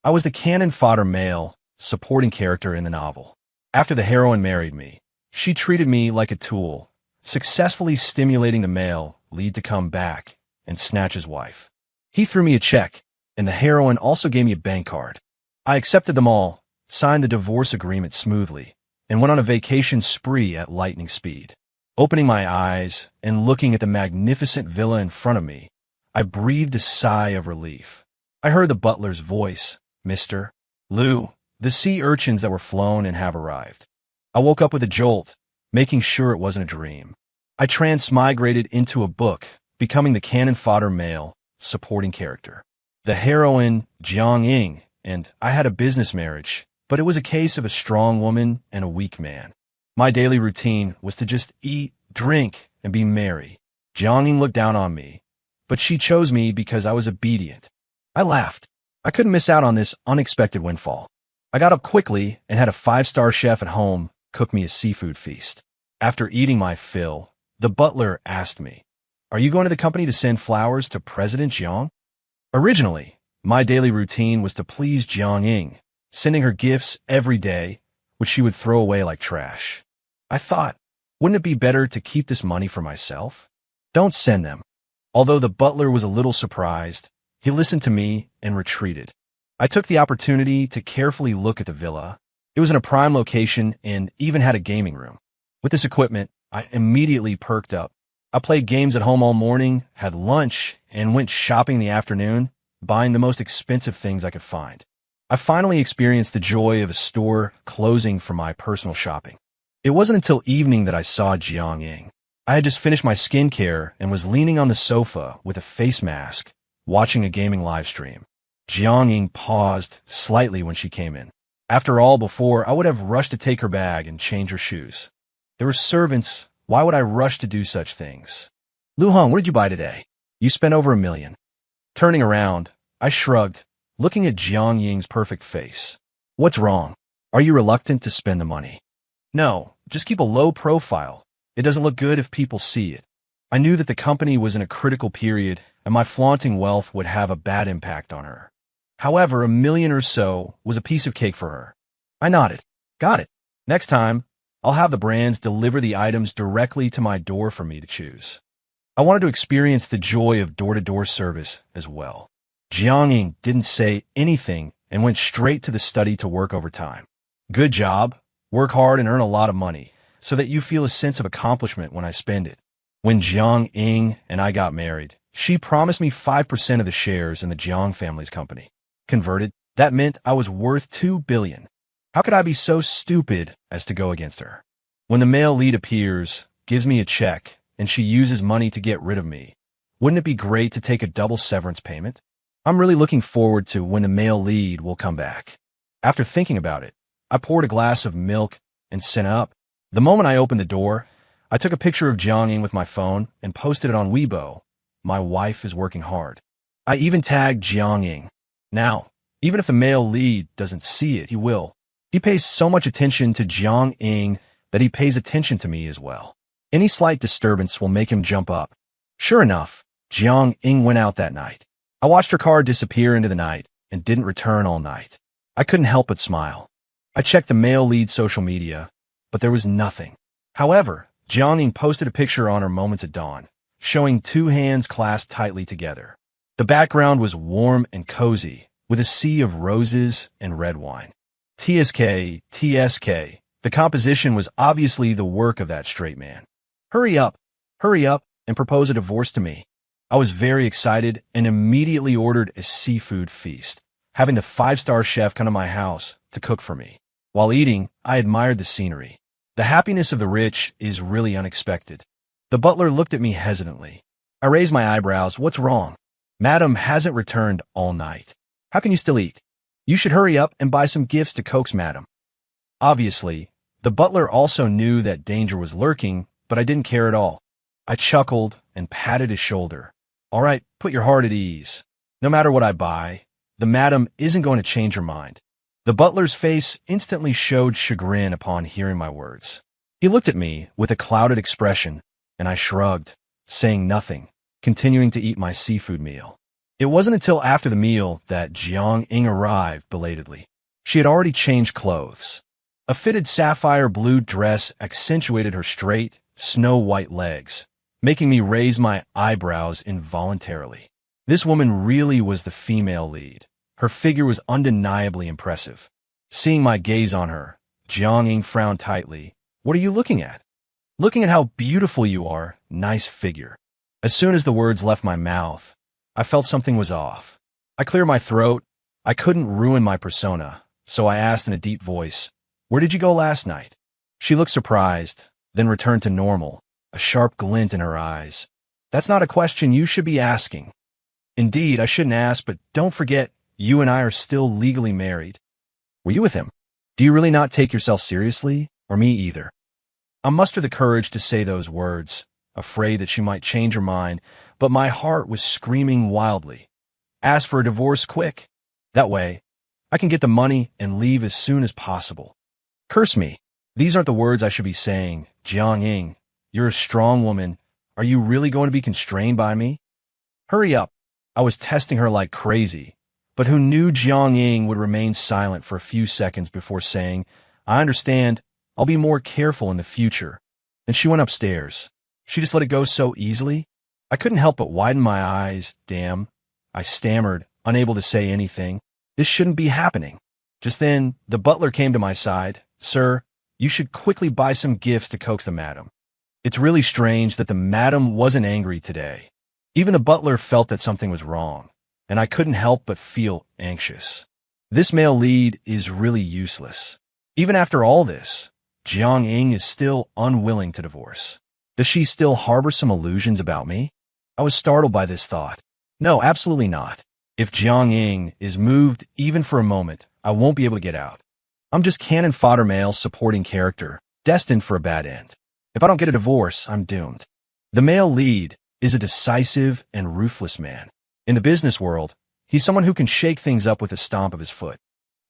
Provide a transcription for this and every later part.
I was the cannon fodder male, supporting character in the novel. After the heroine married me, she treated me like a tool, successfully stimulating the male lead to come back and snatch his wife. He threw me a check, and the heroine also gave me a bank card. I accepted them all, signed the divorce agreement smoothly, and went on a vacation spree at lightning speed. Opening my eyes and looking at the magnificent villa in front of me, I breathed a sigh of relief. I heard the butler's voice, "Mr. Lou, the sea urchins that were flown and have arrived." I woke up with a jolt, making sure it wasn't a dream. I transmigrated into a book, becoming the cannon fodder male, supporting character. The heroine, Jiang Ying, and I had a business marriage, but it was a case of a strong woman and a weak man. My daily routine was to just eat, drink, and be merry. Jiang Ying looked down on me, but she chose me because I was obedient. I laughed. I couldn't miss out on this unexpected windfall. I got up quickly and had a 5-star chef at home cook me a seafood feast. After eating my fill, the butler asked me, "Are you going to the company to send flowers to President Jiang?" Originally, my daily routine was to please Jiang Ying, sending her gifts every day, which she would throw away like trash. I thought, wouldn't it be better to keep this money for myself? Don't send them. Although the butler was a little surprised, he listened to me and retreated. I took the opportunity to carefully look at the villa. It was in a prime location and even had a gaming room. With this equipment, I immediately perked up. I played games at home all morning, had lunch, and went shopping in the afternoon, buying the most expensive things I could find. I finally experienced the joy of a store closing for my personal shopping. It wasn't until evening that I saw Jiang Ying. I had just finished my skincare and was leaning on the sofa with a face mask, watching a gaming live stream. Jiang Ying paused slightly when she came in. After all, before, I would have rushed to take her bag and change her shoes. There were servants. Why would I rush to do such things? "Lu Hong, what did you buy today? You spent over $1 million. Turning around, I shrugged, looking at Jiang Ying's perfect face. "What's wrong? Are you reluctant to spend the money?" "No, just keep a low profile. It doesn't look good if people see it." I knew that the company was in a critical period and my flaunting wealth would have a bad impact on her. However, $1 million or so was a piece of cake for her. I nodded. "Got it. Next time, I'll have the brands deliver the items directly to my door for me to choose." I wanted to experience the joy of door-to-door service as well. Jiang Ying didn't say anything and went straight to the study to work overtime. "Good job. Work hard and earn a lot of money so that you feel a sense of accomplishment when I spend it." When Jiang Ying and I got married, she promised me 5% of the shares in the Jiang family's company. Converted, that meant I was worth $2 billion. How could I be so stupid as to go against her? When the male lead appears, gives me a check, and she uses money to get rid of me, wouldn't it be great to take a double severance payment? I'm really looking forward to when the male lead will come back. After thinking about it, I poured a glass of milk and sent up. The moment I opened the door, I took a picture of Jiang Ying with my phone and posted it on Weibo. "My wife is working hard." I even tagged Jiang Ying. Now, even if the male lead doesn't see it, he will. He pays so much attention to Jiang Ying that he pays attention to me as well. Any slight disturbance will make him jump up. Sure enough, Jiang Ying went out that night. I watched her car disappear into the night and didn't return all night. I couldn't help but smile. I checked the male lead's social media, but there was nothing. However, Jiang Ying posted a picture on her moments at dawn, showing 2 hands clasped tightly together. The background was warm and cozy, with a sea of roses and red wine. TSK, TSK. The composition was obviously the work of that straight man. Hurry up, and propose a divorce to me." I was very excited and immediately ordered a seafood feast, having the 5-star chef come to my house to cook for me. While eating, I admired the scenery. The happiness of the rich is really unexpected. The butler looked at me hesitantly. I raised my eyebrows. "What's wrong?" "Madam hasn't returned all night. How can you still eat? You should hurry up and buy some gifts to coax Madam." Obviously, the butler also knew that danger was lurking, but I didn't care at all. I chuckled and patted his shoulder. "All right, put your heart at ease. No matter what I buy, the madam isn't going to change her mind." The butler's face instantly showed chagrin upon hearing my words. He looked at me with a clouded expression, and I shrugged, saying nothing, continuing to eat my seafood meal. It wasn't until after the meal that Jiang Ying arrived belatedly. She had already changed clothes. A fitted sapphire blue dress accentuated her straight, snow-white legs, making me raise my eyebrows involuntarily. This woman really was the female lead. Her figure was undeniably impressive. Seeing my gaze on her, Jiang Ying frowned tightly. "What are you looking at?" "Looking at how beautiful you are. Nice figure." As soon as the words left my mouth, I felt something was off. I cleared my throat. I couldn't ruin my persona, so I asked in a deep voice, "Where did you go last night?" She looked surprised, then returned to normal, a sharp glint in her eyes. "That's not a question you should be asking." "Indeed, I shouldn't ask, but don't forget, you and I are still legally married." "Were you with him? Do you really not take yourself seriously, or me either?" I mustered the courage to say those words, afraid that she might change her mind, but my heart was screaming wildly. "Ask for a divorce quick. That way, I can get the money and leave as soon as possible." "Curse me. These aren't the words I should be saying. Jiang Ying, you're a strong woman. Are you really going to be constrained by me?" "Hurry up." I was testing her like crazy, but who knew Jiang Ying would remain silent for a few seconds before saying, "I understand. I'll be more careful in the future." And she went upstairs. She just let it go so easily. I couldn't help but widen my eyes. "Damn," I stammered, unable to say anything. "This shouldn't be happening." Just then, the butler came to my side. "Sir, you should quickly buy some gifts to coax the madam." It's really strange that the madam wasn't angry today. Even the butler felt that something was wrong, and I couldn't help but feel anxious. This male lead is really useless. Even after all this, Jiang Ying is still unwilling to divorce. Does she still harbor some illusions about me? I was startled by this thought. No, absolutely not. If Jiang Ying is moved even for a moment, I won't be able to get out. I'm just cannon fodder male supporting character, destined for a bad end. If I don't get a divorce, I'm doomed. The male lead is a decisive and ruthless man. In the business world, he's someone who can shake things up with a stomp of his foot.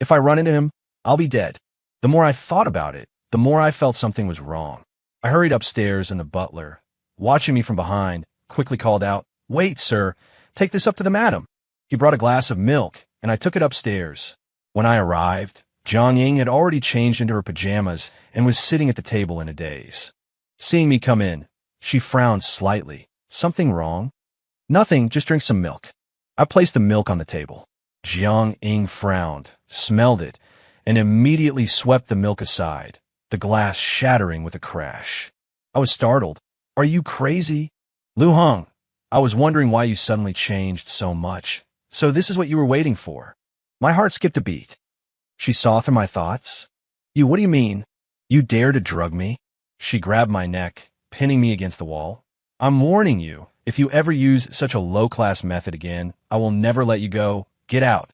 If I run into him, I'll be dead. The more I thought about it, the more I felt something was wrong. I hurried upstairs, and the butler, watching me from behind, quickly called out, "Wait, sir, take this up to the madam." He brought a glass of milk, and I took it upstairs. When I arrived, Jiang Ying had already changed into her pajamas and was sitting at the table in a daze. Seeing me come in, she frowned slightly. "Something wrong?" "Nothing, just drink some milk." I placed the milk on the table. Jiang Ying frowned, smelled it, and immediately swept the milk aside, the glass shattering with a crash. I was startled. "Are you crazy?" "Lu Hong, I was wondering why you suddenly changed so much. So this is what you were waiting for." My heart skipped a beat. She saw through my thoughts. What do you mean? You dare to drug me?" She grabbed my neck, pinning me against the wall. "I'm warning you, if you ever use such a low-class method again, I will never let you go. Get out."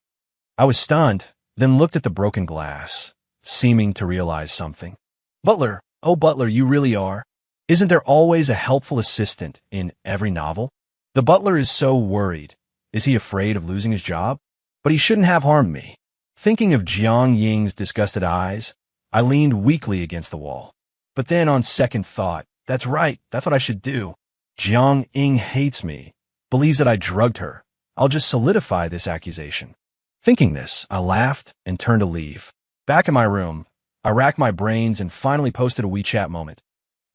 I was stunned, then looked at the broken glass, seeming to realize something. "Butler, oh Butler, you really are. Isn't there always a helpful assistant in every novel?" The butler is so worried. Is he afraid of losing his job? But he shouldn't have harmed me. Thinking of Jiang Ying's disgusted eyes, I leaned weakly against the wall. But then on second thought, that's right, that's what I should do. Jiang Ying hates me, believes that I drugged her. I'll just solidify this accusation. Thinking this, I laughed and turned to leave. Back in my room, I racked my brains and finally posted a WeChat moment.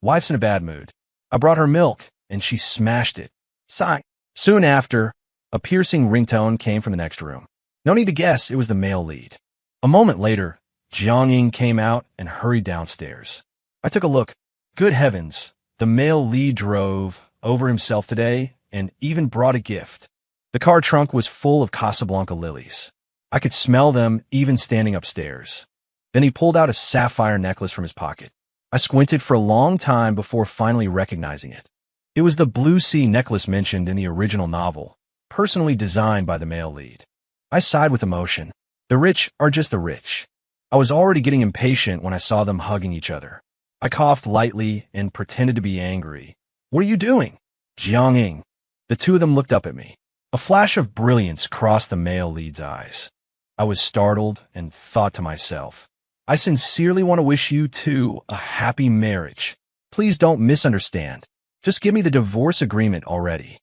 "Wife's in a bad mood. I brought her milk, and she smashed it. Sigh." Soon after, a piercing ringtone came from the next room. No need to guess, it was the male lead. A moment later, Jiang Ying came out and hurried downstairs. I took a look. Good heavens, the male lead drove over himself today and even brought a gift. The car trunk was full of Casablanca lilies. I could smell them even standing upstairs. Then he pulled out a sapphire necklace from his pocket. I squinted for a long time before finally recognizing it. It was the blue sea necklace mentioned in the original novel, personally designed by the male lead. I sighed with emotion. The rich are just the rich. I was already getting impatient when I saw them hugging each other. I coughed lightly and pretended to be angry. "What are you doing?" "Jiang Ying." The two of them looked up at me. A flash of brilliance crossed the male lead's eyes. I was startled and thought to myself, "I sincerely want to wish you two a happy marriage. Please don't misunderstand. Just give me the divorce agreement already."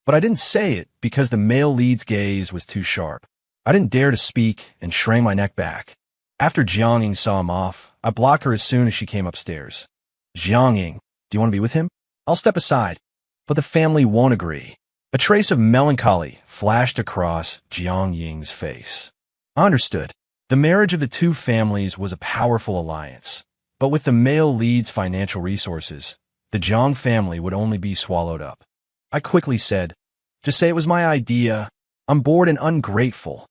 But I didn't say it because the male lead's gaze was too sharp. I didn't dare to speak and shrank my neck back. After Jiang saw him off, I blocked her as soon as she came upstairs. Jiang, do you want to be with him? I'll step aside. But the family won't agree. A trace of melancholy flashed across Jiang Ying's face. I understood. The marriage of the two families was a powerful alliance. But with the male lead's financial resources, the Jiang family would only be swallowed up. I quickly said, just say it was my idea. I'm bored and ungrateful.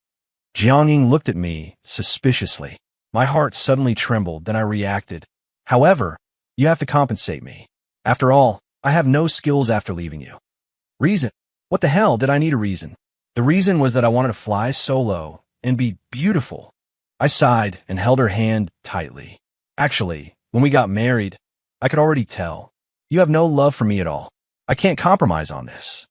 Jiang Ying looked at me suspiciously. My heart suddenly trembled, then I reacted. However, you have to compensate me. After all, I have no skills after leaving you. Reason? What the hell did I need a reason? The reason was that I wanted to fly solo and be beautiful. I sighed and held her hand tightly. Actually, when we got married, I could already tell. You have no love for me at all. I can't compromise on this.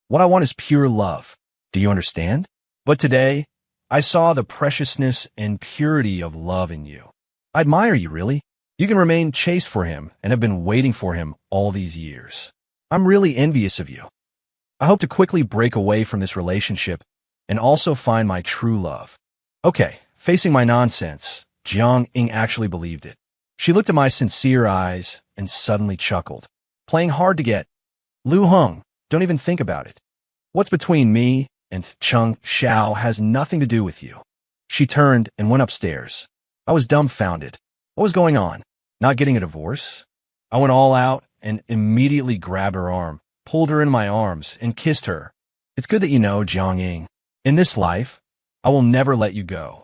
What I want is pure love. Do you understand? But today, I saw the preciousness and purity of love in you. I admire you, really. You can remain chaste for him and have been waiting for him all these years. I'm really envious of you. I hope to quickly break away from this relationship and also find my true love. Okay, facing my nonsense, Jiang Ying actually believed it. She looked at my sincere eyes and suddenly chuckled. Playing hard to get. Lu Heng, don't even think about it. What's between me and Cheng Xiao has nothing to do with you. She turned and went upstairs. I was dumbfounded. What was going on? Not getting a divorce? I went all out and immediately grabbed her arm, pulled her in my arms, and kissed her. It's good that you know, Jiang Ying. In this life, I will never let you go.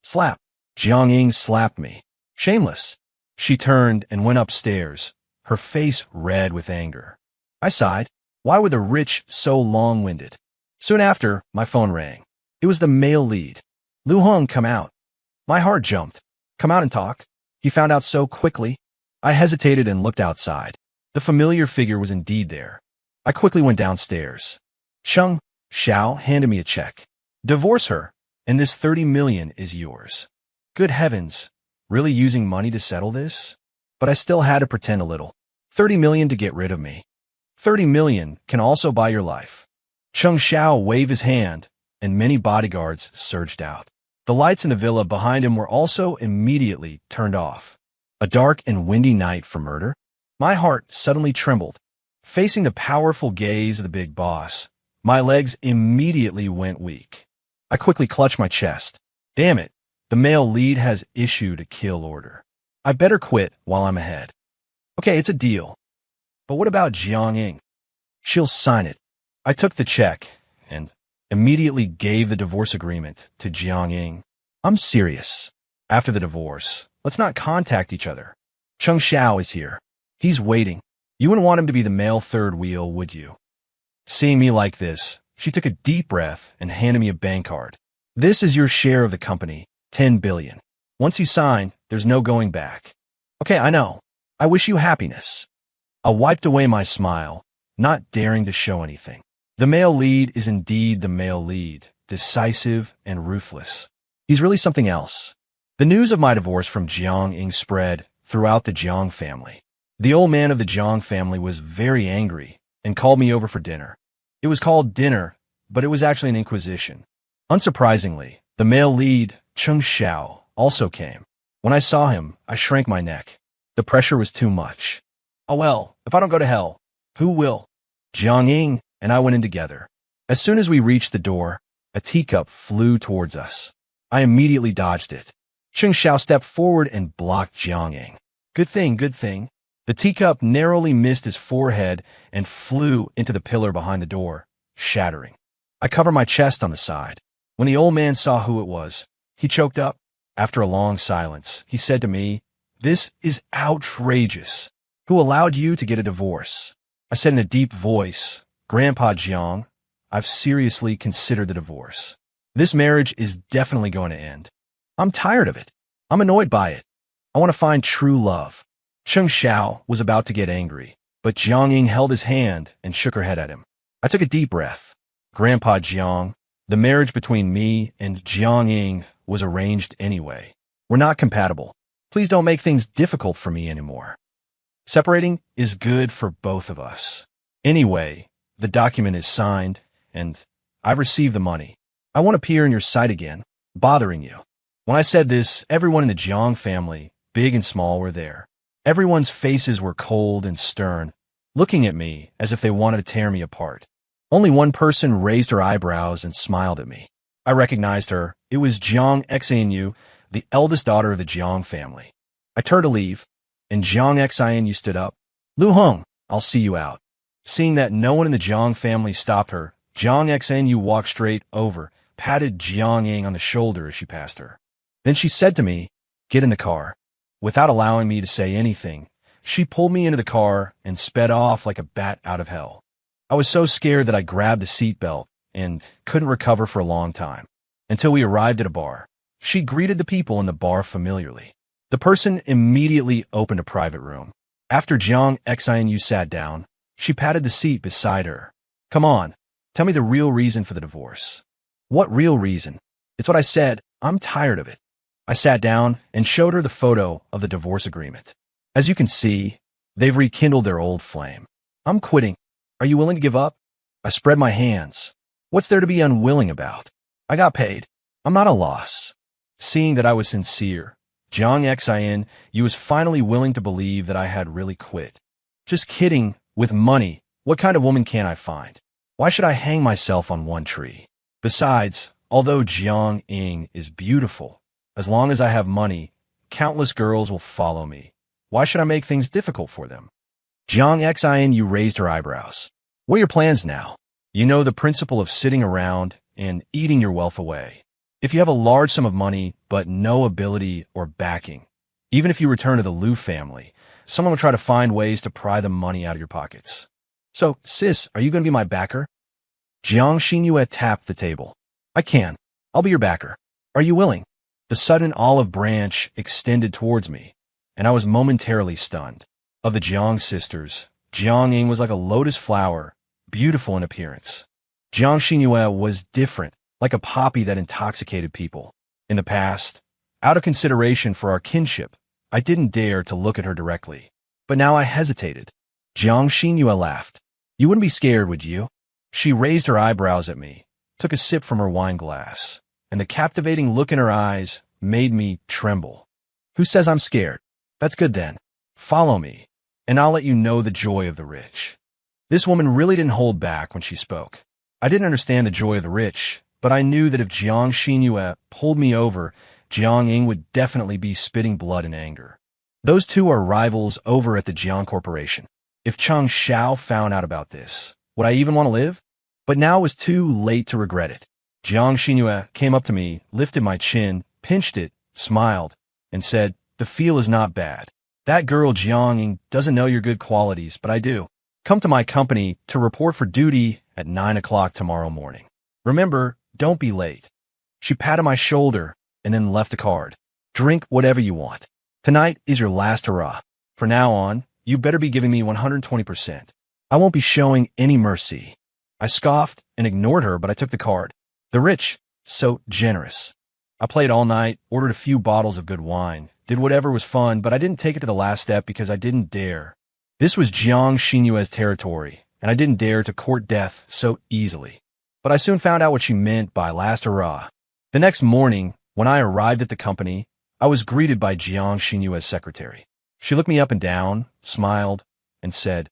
Slap. Jiang Ying slapped me. Shameless. She turned and went upstairs, her face red with anger. I sighed. Why were the rich so long-winded? Soon after, my phone rang. It was the male lead. Lu Heng, come out. My heart jumped. Come out and talk. He found out so quickly. I hesitated and looked outside. The familiar figure was indeed there. I quickly went downstairs. Cheng Xiao handed me a check. Divorce her, and this 30 million is yours. Good heavens, really using money to settle this? But I still had to pretend a little. 30 million to get rid of me. 30 million can also buy your life. Cheng Xiao waved his hand, and many bodyguards surged out. The lights in the villa behind him were also immediately turned off. A dark and windy night for murder? My heart suddenly trembled. Facing the powerful gaze of the big boss, my legs immediately went weak. I quickly clutched my chest. Damn it, the male lead has issued a kill order. I better quit while I'm ahead. Okay, it's a deal. But what about Jiang Ying? She'll sign it. I took the check and immediately gave the divorce agreement to Jiang Ying. I'm serious. After the divorce, let's not contact each other. Cheng Xiao is here. He's waiting. You wouldn't want him to be the male third wheel, would you? Seeing me like this, she took a deep breath and handed me a bank card. This is your share of the company, 10 billion. Once you sign, there's no going back. Okay, I know. I wish you happiness. I wiped away my smile, not daring to show anything. The male lead is indeed the male lead, decisive and ruthless. He's really something else. The news of my divorce from Jiang Ying spread throughout the Jiang family. The old man of the Jiang family was very angry and called me over for dinner. It was called dinner, but it was actually an inquisition. Unsurprisingly, the male lead, Cheng Xiao, also came. When I saw him, I shrank my neck. The pressure was too much. Oh well, if I don't go to hell, who will? Jiang Ying and I went in together. As soon as we reached the door, a teacup flew towards us. I immediately dodged it. Cheng Xiao stepped forward and blocked Jiang Ying. Good thing, good thing. The teacup narrowly missed his forehead and flew into the pillar behind the door, shattering. I covered my chest on the side. When the old man saw who it was, he choked up. After a long silence, he said to me, "This is outrageous. Who allowed you to get a divorce?" I said in a deep voice, "Grandpa Jiang, I've seriously considered the divorce. This marriage is definitely going to end. I'm tired of it. I'm annoyed by it. I want to find true love." Cheng Xiao was about to get angry, but Jiang Ying held his hand and shook her head at him. I took a deep breath. Grandpa Jiang, the marriage between me and Jiang Ying was arranged anyway. We're not compatible. Please don't make things difficult for me anymore. Separating is good for both of us. Anyway, The document is signed, and I've received the money. I won't appear in your sight again, bothering you. When I said this, everyone in the Jiang family, big and small, were there. Everyone's faces were cold and stern, looking at me as if they wanted to tear me apart. Only one person raised her eyebrows and smiled at me. I recognized her. It was Jiang Xianyu, the eldest daughter of the Jiang family. I turned to leave, and Jiang Xianyu stood up. Lu Hong, I'll see you out. Seeing that no one in the Jiang family stopped her, Jiang Xianyu walked straight over, patted Jiang Ying on the shoulder as she passed her. Then she said to me, "Get in the car." Without allowing me to say anything, she pulled me into the car and sped off like a bat out of hell. I was so scared that I grabbed the seatbelt and couldn't recover for a long time, until we arrived at a bar. She greeted the people in the bar familiarly. The person immediately opened a private room. After Jiang Xianyu sat down, she patted the seat beside her. "Come on, tell me the real reason for the divorce." "What real reason?" "It's what I said. I'm tired of it." I sat down and showed her the photo of the divorce agreement. As you can see, they've rekindled their old flame. "I'm quitting. Are you willing to give up?" I spread my hands. "What's there to be unwilling about? I got paid. I'm not a loss." Seeing that I was sincere, Jiang Xianyu was finally willing to believe that I had really quit. "Just kidding. With money, what kind of woman can I find? Why should I hang myself on one tree? Besides, although Jiang Ying is beautiful, as long as I have money, countless girls will follow me. Why should I make things difficult for them?" Jiang Xianyu raised her eyebrows. "What are your plans now? You know the principle of sitting around and eating your wealth away. If you have a large sum of money but no ability or backing, even if you return to the Liu family, someone will try to find ways to pry the money out of your pockets. So, sis, are you going to be my backer?" Jiang Xinyue tapped the table. "I can. I'll be your backer. Are you willing?" The sudden olive branch extended towards me, and I was momentarily stunned. Of the Jiang sisters, Jiang Ying was like a lotus flower, beautiful in appearance. Jiang Xinyue was different, like a poppy that intoxicated people. In the past, out of consideration for our kinship, I didn't dare to look at her directly. But now I hesitated. Jiang Xinyue laughed. "You wouldn't be scared, would you?" She raised her eyebrows at me, took a sip from her wine glass, and the captivating look in her eyes made me tremble. "Who says I'm scared? That's good then. Follow me, and I'll let you know the joy of the rich." This woman really didn't hold back when she spoke. I didn't understand the joy of the rich, but I knew that if Jiang Xinyue pulled me over, Jiang Ying would definitely be spitting blood in anger. Those two are rivals over at the Jiang Corporation. If Cheng Xiao found out about this, would I even want to live? But now it was too late to regret it. Jiang Xinyue came up to me, lifted my chin, pinched it, smiled, and said, "The feel is not bad. That girl Jiang Ying doesn't know your good qualities, but I do. Come to my company to report for duty at 9 o'clock tomorrow morning. Remember, don't be late." She patted my shoulder and then left a card. "Drink whatever you want. Tonight is your last hurrah. For now on, you better be giving me 120%. I won't be showing any mercy." I scoffed and ignored her, but I took the card. The rich, so generous. I played all night, ordered a few bottles of good wine, did whatever was fun, but I didn't take it to the last step because I didn't dare. This was Jiang Xinyue's territory, and I didn't dare to court death so easily. But I soon found out what she meant by last hurrah. The next morning, when I arrived at the company, I was greeted by Jiang Xinyue's secretary. She looked me up and down, smiled, and said,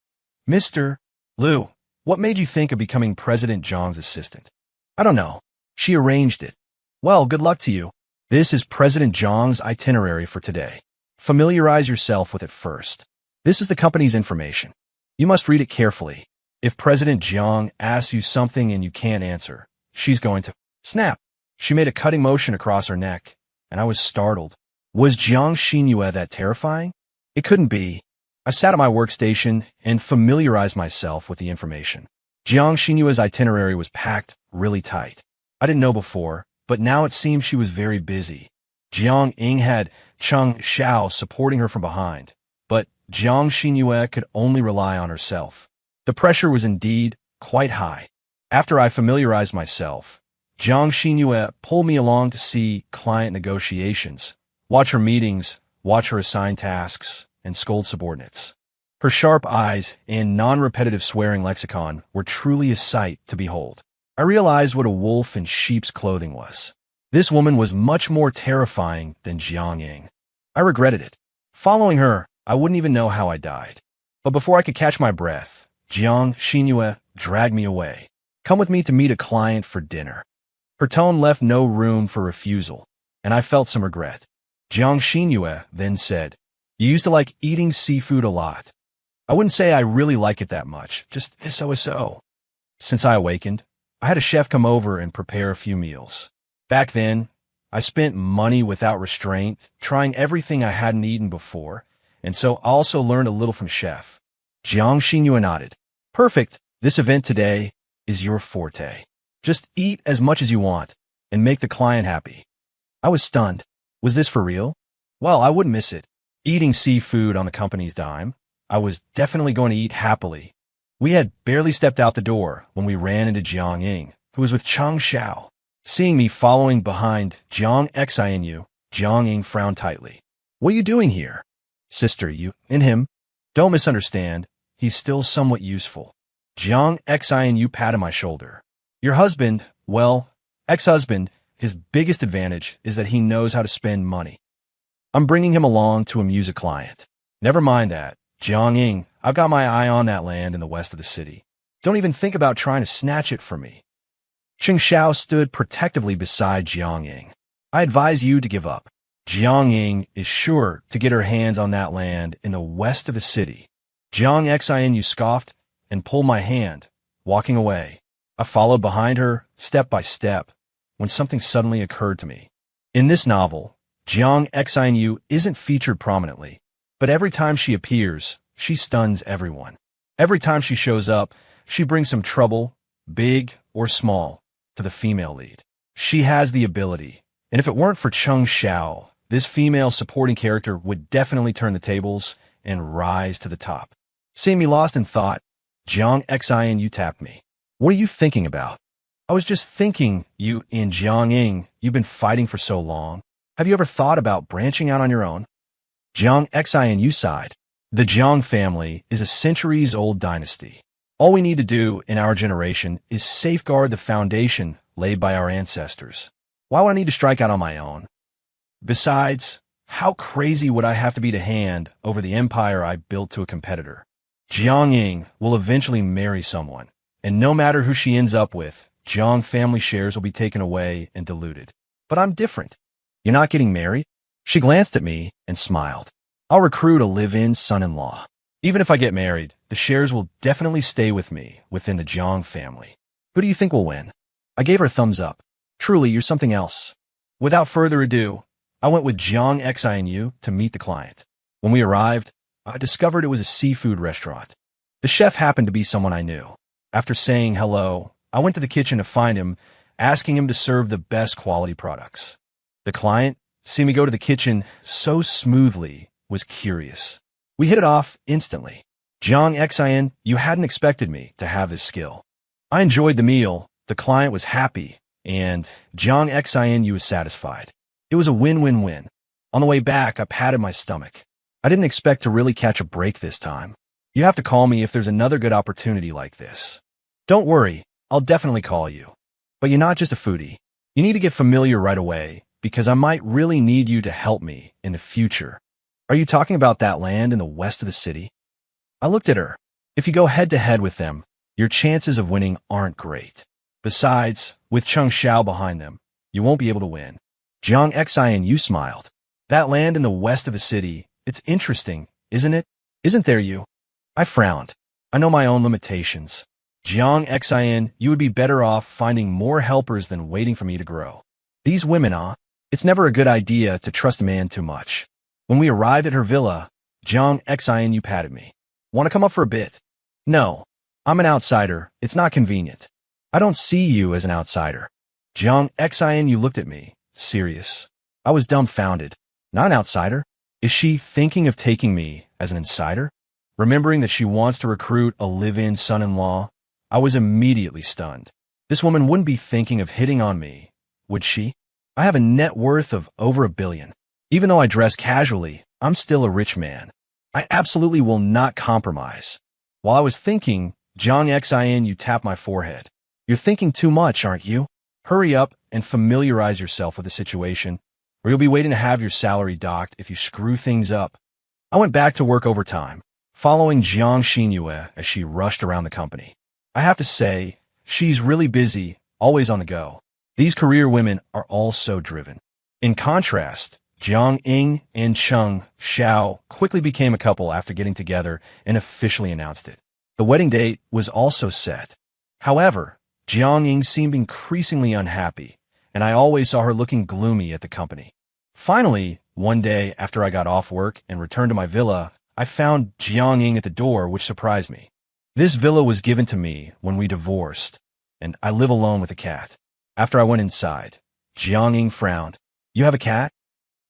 "Mr. Liu, what made you think of becoming President Zhang's assistant?" "I don't know. She arranged it." "Well, good luck to you. This is President Zhang's itinerary for today. Familiarize yourself with it first. This is the company's information. You must read it carefully. If President Zhang asks you something and you can't answer, she's going to snap." She made a cutting motion across her neck, and I was startled. Was Jiang Xinyue that terrifying? It couldn't be. I sat at my workstation and familiarized myself with the information. Jiang Xinyue's itinerary was packed really tight. I didn't know before, but now it seemed she was very busy. Jiang Ying had Cheng Xiao supporting her from behind, but Jiang Xinyue could only rely on herself. The pressure was indeed quite high. After I familiarized myself, Jiang Xinyue pulled me along to see client negotiations, watch her meetings, watch her assign tasks, and scold subordinates. Her sharp eyes and non-repetitive swearing lexicon were truly a sight to behold. I realized what a wolf in sheep's clothing was. This woman was much more terrifying than Jiang Ying. I regretted it. Following her, I wouldn't even know how I died. But before I could catch my breath, Jiang Xinyue dragged me away. Come with me to meet a client for dinner. Her tone left no room for refusal, and I felt some regret. Jiang Xinyue then said, "You used to like eating seafood a lot." I wouldn't say I really like it that much, just so. Since I awakened, I had a chef come over and prepare a few meals. Back then, I spent money without restraint, trying everything I hadn't eaten before, and so I also learned a little from chef. Jiang Xinyue nodded. Perfect. This event today is your forte. Just eat as much as you want and make the client happy. I was stunned. Was this for real? Well, I wouldn't miss it. Eating seafood on the company's dime, I was definitely going to eat happily. We had barely stepped out the door when we ran into Jiang Ying, who was with Chang Xiao. Seeing me following behind Jiang Xinyue, Jiang Ying frowned tightly. What are you doing here? Sister, you and him. Don't misunderstand. He's still somewhat useful. Jiang Xinyue patted my shoulder. Your husband, well, ex-husband, his biggest advantage is that he knows how to spend money. I'm bringing him along to amuse a client. Never mind that. Jiang Ying, I've got my eye on that land in the west of the city. Don't even think about trying to snatch it from me. Cheng Xiao stood protectively beside Jiang Ying. I advise you to give up. Jiang Ying is sure to get her hands on that land in the west of the city. Jiang Xinyue scoffed and pulled my hand, walking away. I followed behind her, step by step, when something suddenly occurred to me. In this novel, Jiang Xinyue isn't featured prominently, but every time she appears, she stuns everyone. Every time she shows up, she brings some trouble, big or small, to the female lead. She has the ability, and if it weren't for Cheng Xiao, this female supporting character would definitely turn the tables and rise to the top. Seeing me lost in thought, Jiang Xinyue tapped me. What are you thinking about? I was just thinking, you and Jiang Ying, you've been fighting for so long. Have you ever thought about branching out on your own? Jiang Xinyue sighed. The Jiang family is a centuries-old dynasty. All we need to do in our generation is safeguard the foundation laid by our ancestors. Why would I need to strike out on my own? Besides, how crazy would I have to be to hand over the empire I built to a competitor? Jiang Ying will eventually marry someone, and no matter who she ends up with, Jiang family shares will be taken away and diluted. But I'm different. You're not getting married? She glanced at me and smiled. I'll recruit a live-in son-in-law. Even if I get married, the shares will definitely stay with me within the Jiang family. Who do you think will win? I gave her a thumbs up. Truly, you're something else. Without further ado, I went with Jiang Xinyue to meet the client. When we arrived, I discovered it was a seafood restaurant. The chef happened to be someone I knew. After saying hello, I went to the kitchen to find him, asking him to serve the best quality products. The client, seeing me go to the kitchen so smoothly, was curious. We hit it off instantly. Jiang Xinyue, you hadn't expected me to have this skill. I enjoyed the meal, the client was happy, and Jiang Xinyue was satisfied. It was a win-win-win. On the way back, I patted my stomach. I didn't expect to really catch a break this time. You have to call me if there's another good opportunity like this. Don't worry, I'll definitely call you. But you're not just a foodie. You need to get familiar right away, because I might really need you to help me in the future. Are you talking about that land in the west of the city? I looked at her. If you go head-to-head with them, your chances of winning aren't great. Besides, with Cheng Xiao behind them, you won't be able to win. Jiang Xinyue smiled. That land in the west of the city, it's interesting, isn't it? Isn't there you? I frowned. I know my own limitations. Jiang Xinyue, you would be better off finding more helpers than waiting for me to grow. These women, it's never a good idea to trust a man too much. When we arrived at her villa, Jiang Xinyue patted me. Want to come up for a bit? No. I'm an outsider. It's not convenient. I don't see you as an outsider. Jiang Xinyue looked at me, serious. I was dumbfounded. Not an outsider? Is she thinking of taking me as an insider? Remembering that she wants to recruit a live-in son-in-law, I was immediately stunned. This woman wouldn't be thinking of hitting on me, would she? I have a net worth of over $1 billion. Even though I dress casually, I'm still a rich man. I absolutely will not compromise. While I was thinking, Jiang Xin, you tap my forehead. You're thinking too much, aren't you? Hurry up and familiarize yourself with the situation, or you'll be waiting to have your salary docked if you screw things up. I went back to work overtime, following Jiang Xinyue as she rushed around the company. I have to say, she's really busy, always on the go. These career women are all so driven. In contrast, Jiang Ying and Cheng Xiao quickly became a couple after getting together and officially announced it. The wedding date was also set. However, Jiang Ying seemed increasingly unhappy, and I always saw her looking gloomy at the company. Finally, one day after I got off work and returned to my villa, I found Jiang Ying at the door, which surprised me. This villa was given to me when we divorced, and I live alone with a cat. After I went inside, Jiang Ying frowned. You have a cat?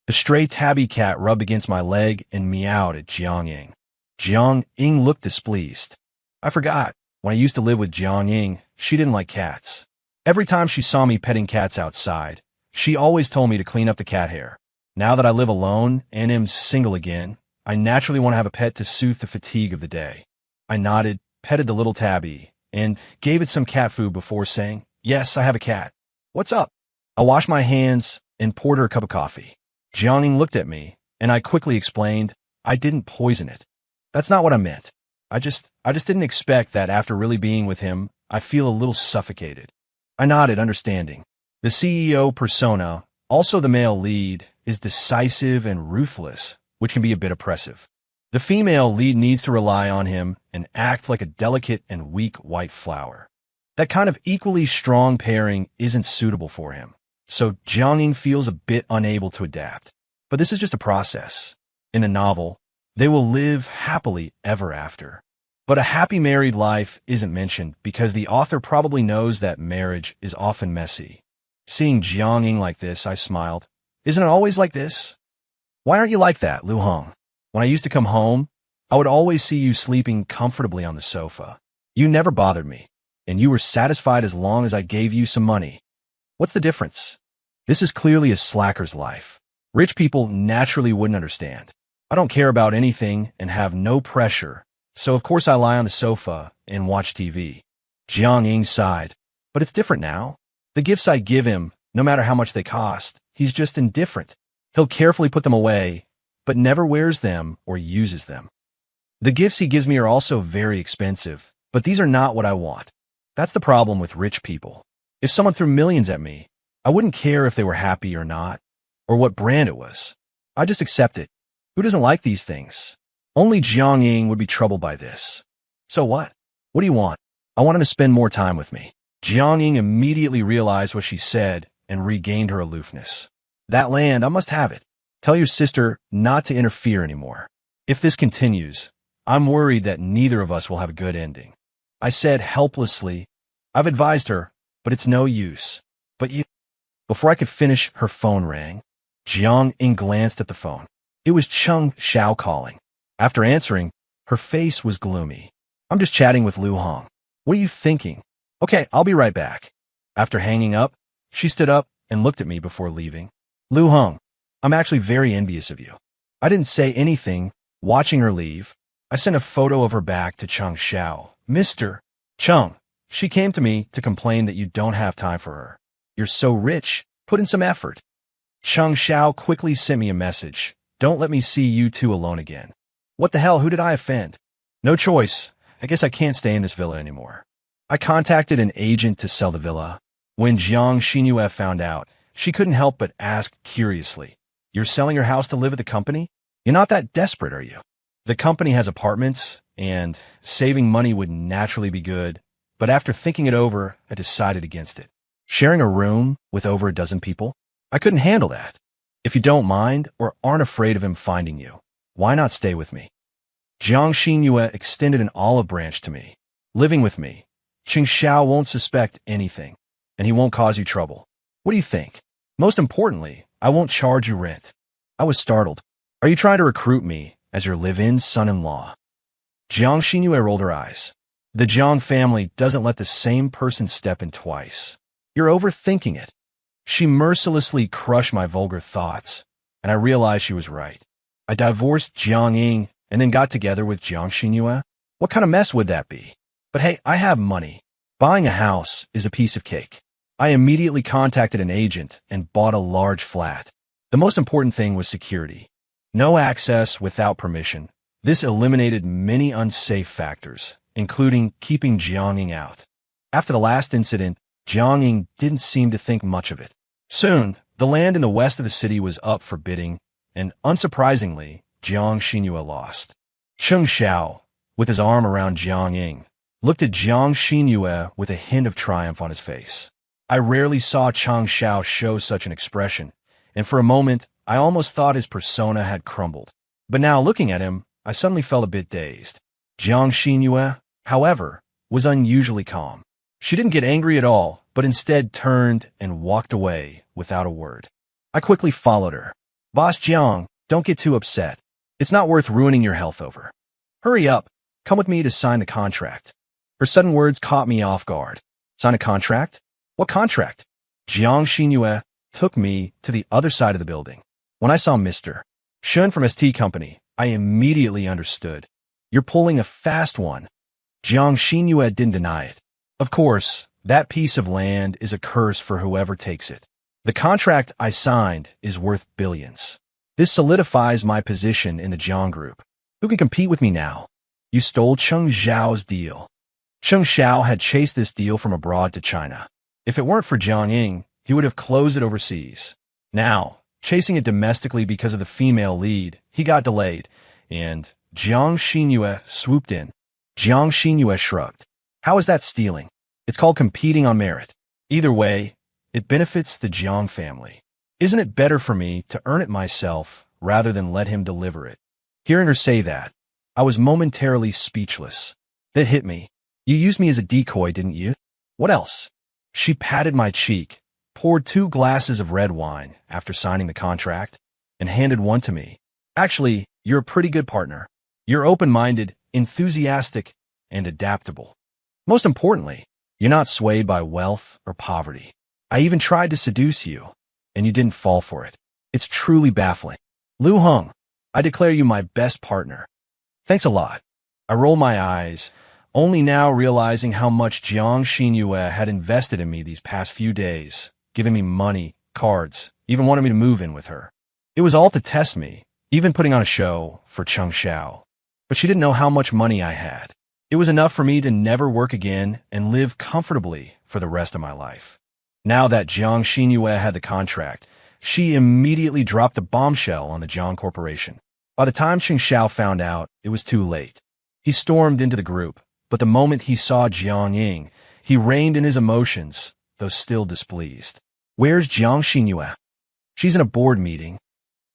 The stray tabby cat rubbed against my leg and meowed at Jiang Ying. Jiang Ying looked displeased. I forgot. When I used to live with Jiang Ying, she didn't like cats. Every time she saw me petting cats outside, she always told me to clean up the cat hair. Now that I live alone and am single again, I naturally want to have a pet to soothe the fatigue of the day. I nodded, petted the little tabby, and gave it some cat food before saying, "Yes, I have a cat. What's up?" I washed my hands and poured her a cup of coffee. Jiang Ying looked at me, and I quickly explained, I didn't poison it. That's not what I meant. I just didn't expect that after really being with him, I feel a little suffocated. I nodded, understanding. The CEO persona, also the male lead, is decisive and ruthless, which can be a bit oppressive. The female lead needs to rely on him and act like a delicate and weak white flower. That kind of equally strong pairing isn't suitable for him. So Jiang Ying feels a bit unable to adapt. But this is just a process. In a novel, they will live happily ever after. But a happy married life isn't mentioned because the author probably knows that marriage is often messy. Seeing Jiang Ying like this, I smiled. Isn't it always like this? Why aren't you like that, Lu Hong? When I used to come home, I would always see you sleeping comfortably on the sofa. You never bothered me, and you were satisfied as long as I gave you some money. What's the difference? This is clearly a slacker's life. Rich people naturally wouldn't understand. I don't care about anything and have no pressure, so of course I lie on the sofa and watch TV. Jiang Ying sighed. But it's different now. The gifts I give him, no matter how much they cost, he's just indifferent. He'll carefully put them away, but never wears them or uses them. The gifts he gives me are also very expensive, but these are not what I want. That's the problem with rich people. If someone threw millions at me, I wouldn't care if they were happy or not, or what brand it was. I just accept it. Who doesn't like these things? Only Jiang Ying would be troubled by this. So what? What do you want? I want him to spend more time with me. Jiang Ying immediately realized what she said and regained her aloofness. That land, I must have it. Tell your sister not to interfere anymore. If this continues, I'm worried that neither of us will have a good ending. I said helplessly, I've advised her, but it's no use. But you... Before I could finish, her phone rang. Jiang Ying glanced at the phone. It was Cheng Xiao calling. After answering, her face was gloomy. I'm just chatting with Lu Hong. What are you thinking? Okay, I'll be right back. After hanging up, she stood up and looked at me before leaving. Lu Hong, I'm actually very envious of you. I didn't say anything. Watching her leave, I sent a photo of her back to Cheng Xiao. Mr. Cheng, she came to me to complain that you don't have time for her. You're so rich, put in some effort. Cheng Xiao quickly sent me a message. Don't let me see you two alone again. What the hell, who did I offend? No choice. I guess I can't stay in this villa anymore. I contacted an agent to sell the villa. When Jiang Xinyue found out, she couldn't help but ask curiously, You're selling your house to live at the company? You're not that desperate, are you? The company has apartments, and saving money would naturally be good, but after thinking it over, I decided against it. Sharing a room with over a dozen people? I couldn't handle that. If you don't mind or aren't afraid of him finding you, why not stay with me? Jiang Xinyue extended an olive branch to me. Living with me, Cheng Xiao won't suspect anything, and he won't cause you trouble. What do you think? Most importantly, I won't charge you rent. I was startled. Are you trying to recruit me as your live-in son-in-law? Jiang Xinyue rolled her eyes. The Jiang family doesn't let the same person step in twice. You're overthinking it. She mercilessly crushed my vulgar thoughts, and I realized she was right. I divorced Jiang Ying and then got together with Jiang Xinyue? What kind of mess would that be? But hey, I have money. Buying a house is a piece of cake. I immediately contacted an agent and bought a large flat. The most important thing was security. No access without permission. This eliminated many unsafe factors, including keeping Jiang Ying out. After the last incident, Jiang Ying didn't seem to think much of it. Soon, the land in the west of the city was up for bidding, and unsurprisingly, Jiang Xinyue lost. Cheng Xiao, with his arm around Jiang Ying, looked at Jiang Xinyue with a hint of triumph on his face. I rarely saw Cheng Xiao show such an expression, and for a moment, I almost thought his persona had crumbled. But now, looking at him, I suddenly felt a bit dazed. Jiang Xinyue, however, was unusually calm. She didn't get angry at all, but instead turned and walked away without a word. I quickly followed her. Boss Jiang, don't get too upset. It's not worth ruining your health over. Hurry up. Come with me to sign the contract. Her sudden words caught me off guard. Sign a contract? What contract? Jiang Xinyue took me to the other side of the building. When I saw Mr. Shun from ST Company, I immediately understood. You're pulling a fast one. Jiang Xinyue didn't deny it. Of course, that piece of land is a curse for whoever takes it. The contract I signed is worth billions. This solidifies my position in the Jiang Group. Who can compete with me now? You stole Cheng Xiao's deal. Cheng Xiao had chased this deal from abroad to China. If it weren't for Jiang Ying, he would have closed it overseas. Now, chasing it domestically because of the female lead, he got delayed, and Jiang Xinyue swooped in. Jiang Xinyue shrugged. How is that stealing? It's called competing on merit. Either way, it benefits the Jiang family. Isn't it better for me to earn it myself rather than let him deliver it? Hearing her say that, I was momentarily speechless. That hit me. You used me as a decoy, didn't you? What else? She patted my cheek, poured 2 glasses of red wine after signing the contract, and handed one to me. Actually, you're a pretty good partner. You're open-minded, enthusiastic, and adaptable. Most importantly, you're not swayed by wealth or poverty. I even tried to seduce you, and you didn't fall for it. It's truly baffling. Lu Heng, I declare you my best partner. Thanks a lot. I roll my eyes, only now realizing how much Jiang Xinyue had invested in me these past few days, giving me money, cards, even wanted me to move in with her. It was all to test me, even putting on a show for Cheng Xiao. But she didn't know how much money I had. It was enough for me to never work again and live comfortably for the rest of my life. Now that Jiang Xinyue had the contract, she immediately dropped a bombshell on the Jiang Corporation. By the time Cheng Xiao found out, it was too late. He stormed into the group, but the moment he saw Jiang Ying, he reined in his emotions, though still displeased. Where's Jiang Xinyue? She's in a board meeting.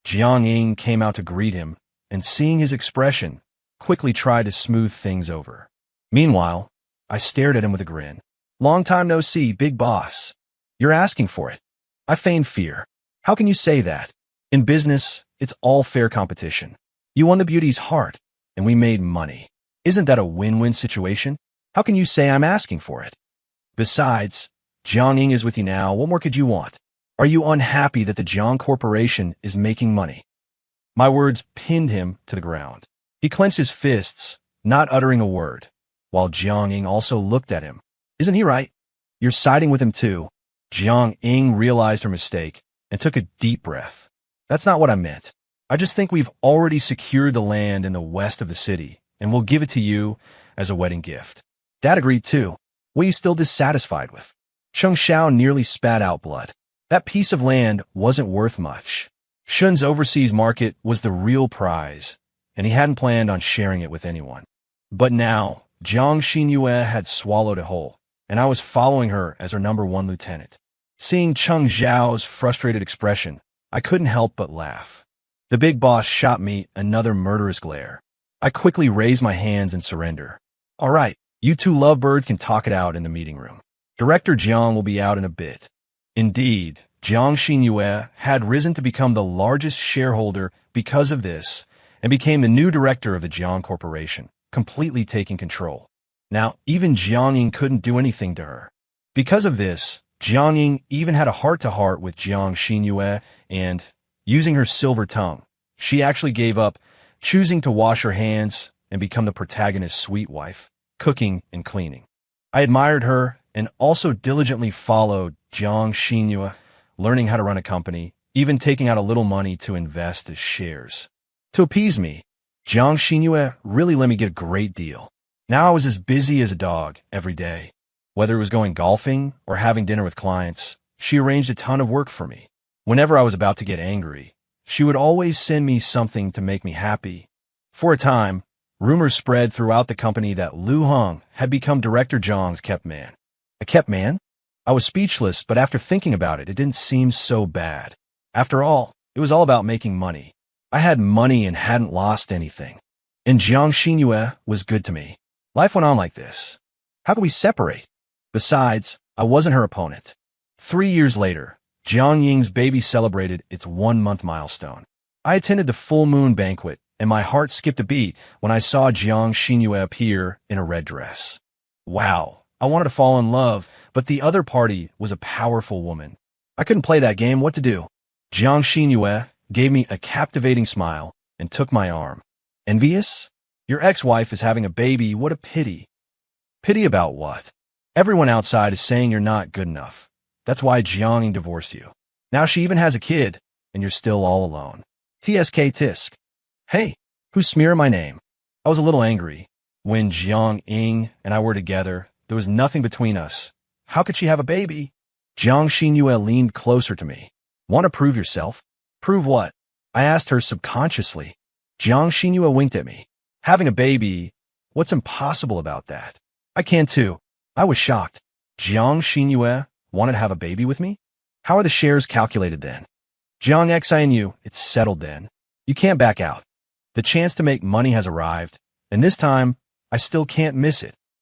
Jiang Ying came out to greet him, and seeing his expression, quickly tried to smooth things over. Meanwhile, I stared at him with a grin. Long time no see, big boss. You're asking for it. I feigned fear. How can you say that? In business, it's all fair competition. You won the beauty's heart, and we made money. Isn't that a win-win situation? How can you say I'm asking for it? Besides, Jiang Ying is with you now. What more could you want? Are you unhappy that the Jiang Corporation is making money? My words pinned him to the ground. He clenched his fists, not uttering a word, while Jiang Ying also looked at him. Isn't he right? You're siding with him too. Jiang Ying realized her mistake and took a deep breath. That's not what I meant. I just think we've already secured the land in the west of the city, and we'll give it to you as a wedding gift. Dad agreed too. What are you still dissatisfied with? Cheng Xiao nearly spat out blood. That piece of land wasn't worth much. Shun's overseas market was the real prize, and he hadn't planned on sharing it with anyone. But now, Jiang Xinyue had swallowed it whole, and I was following her as her #1 lieutenant. Seeing Cheng Xiao's frustrated expression, I couldn't help but laugh. The big boss shot me another murderous glare. I quickly raised my hands in surrender. All right, you 2 lovebirds can talk it out in the meeting room. Director Jiang will be out in a bit. Indeed, Jiang Xinyue had risen to become the largest shareholder because of this, and became the new director of the Jiang Corporation, completely taking control. Now, even Jiang Ying couldn't do anything to her. Because of this, Jiang Ying even had a heart-to-heart with Jiang Xinyue, and, using her silver tongue, she actually gave up choosing to wash her hands and become the protagonist's sweet wife, cooking and cleaning. I admired her and also diligently followed Jiang Xinyue, learning how to run a company, even taking out a little money to invest as shares. To appease me, Jiang Xinyue really let me get a great deal. Now I was as busy as a dog every day. Whether it was going golfing or having dinner with clients, she arranged a ton of work for me. Whenever I was about to get angry, she would always send me something to make me happy. For a time, rumors spread throughout the company that Lu Heng had become Director Zhang's kept man. A kept man? I was speechless, but after thinking about it, it didn't seem so bad. After all, it was all about making money. I had money and hadn't lost anything. And Jiang Xinyue was good to me. Life went on like this. How could we separate? Besides, I wasn't her opponent. 3 years later, Jiang Ying's baby celebrated its 1-month milestone. I attended the full moon banquet, and my heart skipped a beat when I saw Jiang Xinyue appear in a red dress. Wow, I wanted to fall in love, but the other party was a powerful woman. I couldn't play that game. What to do? Jiang Xinyue gave me a captivating smile and took my arm. Envious? Your ex-wife is having a baby. What a pity. Pity about what? Everyone outside is saying you're not good enough. That's why Jiang divorced you. Now she even has a kid, and you're still all alone. TSK tisk. Hey, who's smearing my name? I was a little angry. When Jiang Ying and I were together, there was nothing between us. How could she have a baby? Jiang Xinyue leaned closer to me. Want to prove yourself? Prove what? I asked her subconsciously. Jiang Xinyue winked at me. Having a baby, what's impossible about that? I can too. I was shocked. Jiang Xinyue wanted to have a baby with me? How are the shares calculated then? Jiang Xinu, it's settled then. You can't back out. The chance to make money has arrived, and this time, I still can't miss it.